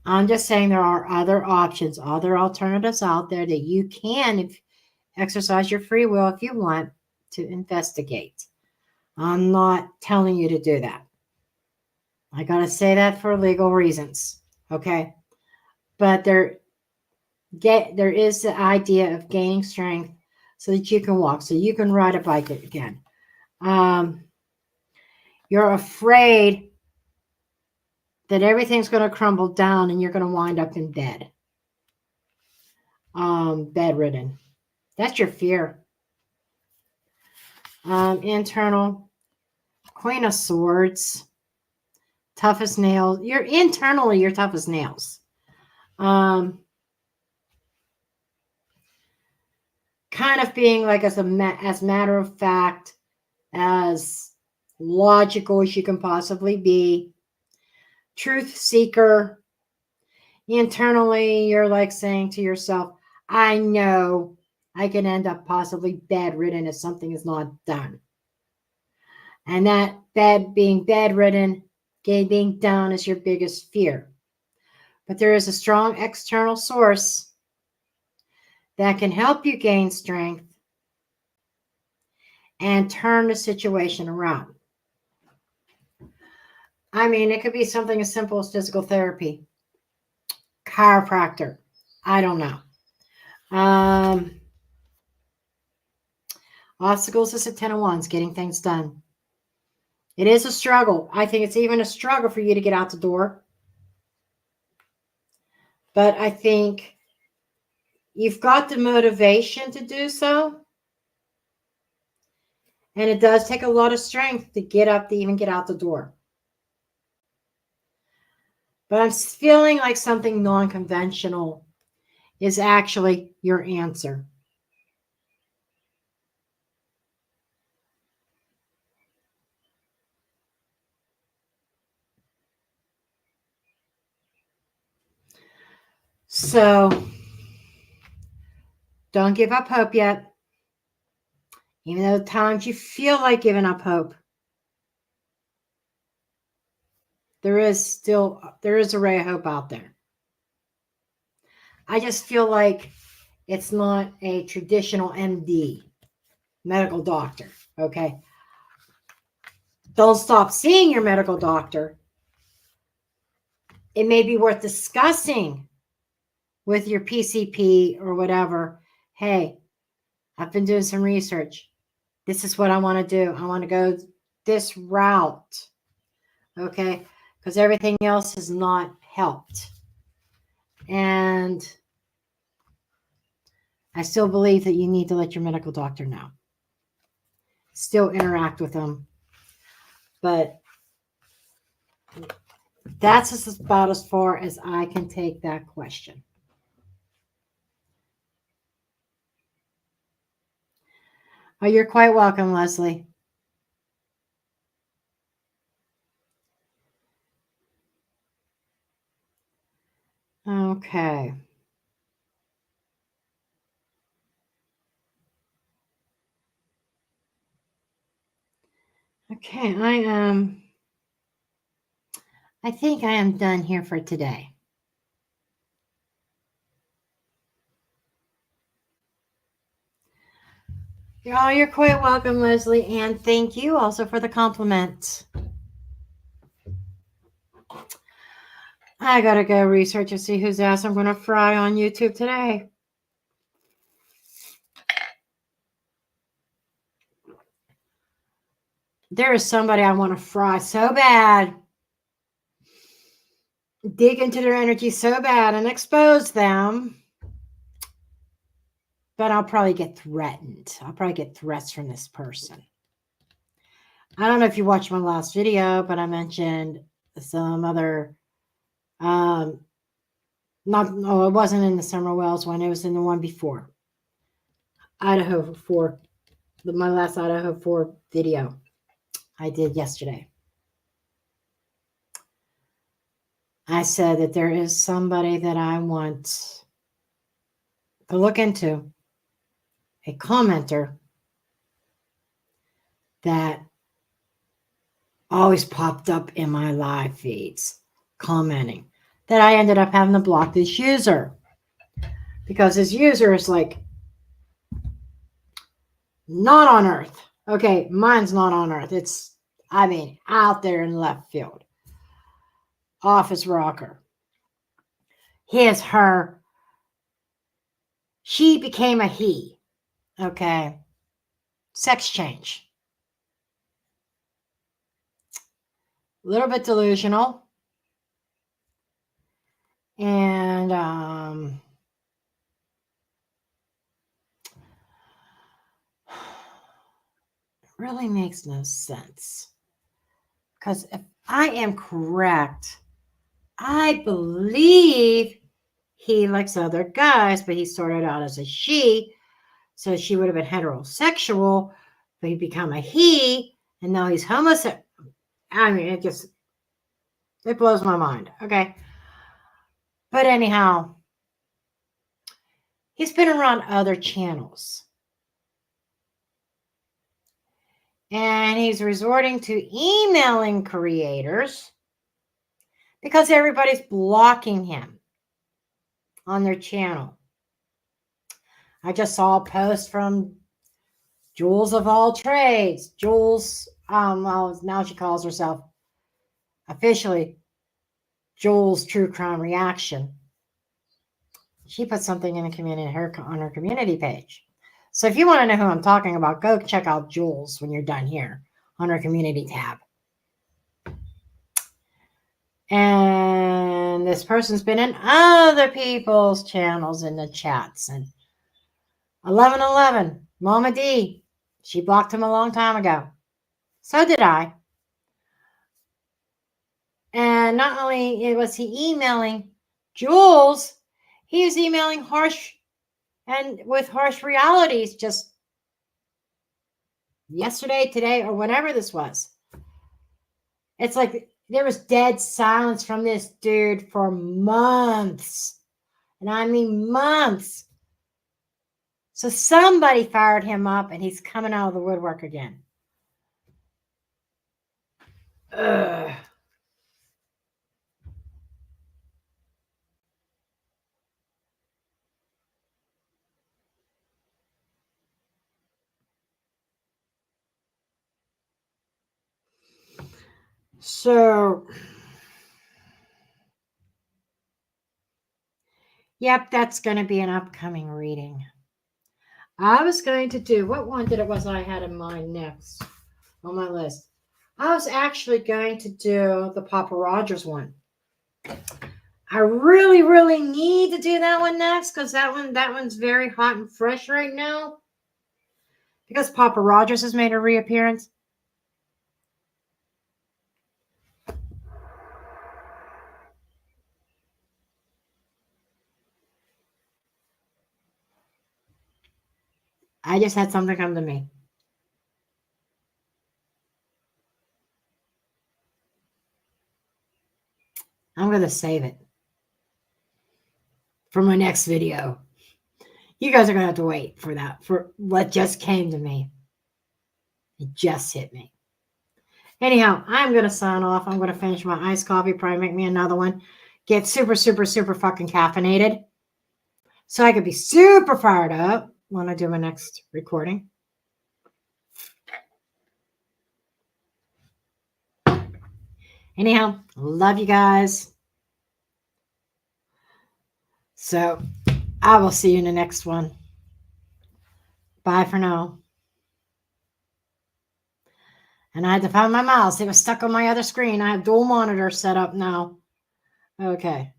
I'm just saying there are other options, other alternatives out there that you can exercise your free will if you want to investigate. I'm not telling you to do that. I got to say that for legal reasons, okay? But there is the idea of gaining strength so that you can walk, so you can ride a bike again. You're afraid that everything's going to crumble down and you're going to wind up in bed. Bedridden. That's your fear. Internal. Queen of Swords. Tough as nails. You're tough as nails. Kind of being like as matter of fact, as logical as you can possibly be. Truth seeker. Internally, you're like saying to yourself, I know I can end up possibly bedridden if something is not done. And that being bedridden, being down is your biggest fear. But there is a strong external source that can help you gain strength and turn the situation around. I mean, it could be something as simple as physical therapy, chiropractor. I don't know. Obstacles is a 10 of Wands, getting things done. It is a struggle. I think it's even a struggle for you to get out the door. But I think you've got the motivation to do so. And it does take a lot of strength to get up to even get out the door. But I'm feeling like something non-conventional is actually your answer. So, don't give up hope yet. Even though at times you feel like giving up hope, there is a ray of hope out there. I just feel like it's not a traditional MD, medical doctor, okay? Don't stop seeing your medical doctor. It may be worth discussing with your PCP or whatever. Hey, I've been doing some research. This is what I want to do. I want to go this route, okay? Because everything else has not helped. And I still believe that you need to let your medical doctor know. Still interact with them. But that's about as far as I can take that question. Oh, you're quite welcome, Leslie. Okay. Okay, I think I am done here for today. Oh, you're quite welcome, Leslie, and thank you also for the compliment. I gotta go research and see whose ass I'm going to fry on YouTube today. There is somebody I want to fry so bad. Dig into their energy so bad and expose them. But I'll probably get threatened. I'll probably get threats from this person. I don't know if you watched my last video, but I mentioned some other No, it wasn't in the Summer Wells one. It was in the one before. Idaho 4. My last Idaho 4 video I did yesterday. I said that there is somebody that I want to look into, a commenter that always popped up in my live feeds commenting, that I ended up having to block this user because this user is like not on Earth. Okay, mine's not on Earth. It's, I mean, out there in left field. Office rocker. His, her. She became a he. Okay. Sex change. A little bit delusional. And really makes no sense. Because if I am correct, I believe he likes other guys, but he started out as a she. So she would have been heterosexual, but he became a he, and now he's homosexual. I mean, it blows my mind. Okay. But anyhow, he's been around other channels. And he's resorting to emailing creators because everybody's blocking him on their channel. I just saw a post from Jules of all trades. Jules, well, now she calls herself officially Jules True Crime Reaction. She put something in the community on her community page. So if you want to know who I'm talking about, go check out Jules when you're done here on her community tab. And this person's been in other people's channels in the chats. And 1111, Mama D, she blocked him a long time ago. So did I. And not only was he emailing Jules, he was emailing harsh realities just yesterday, today, or whenever this was. It's like there was dead silence from this dude for months. And I mean months. So somebody fired him up and he's coming out of the woodwork again. Ugh. So, yep, that's going to be an upcoming reading. I was going to do, what one I had in mind next on my list? I was actually going to do the Papa Rogers one. I really, really need to do that one next because that one's very hot and fresh right now. Because Papa Rogers has made a reappearance. I just had something come to me. I'm going to save it for my next video. You guys are going to have to wait for that, for what just came to me. It just hit me. Anyhow, I'm going to sign off. I'm going to finish my iced coffee, probably make me another one. Get super, super, super fucking caffeinated so I could be super fired up when I do my next recording. Anyhow, love you guys. So I will see you in the next one. Bye for now. And I had to find my mouse. It was stuck on my other screen. I have dual monitors set up now. Okay.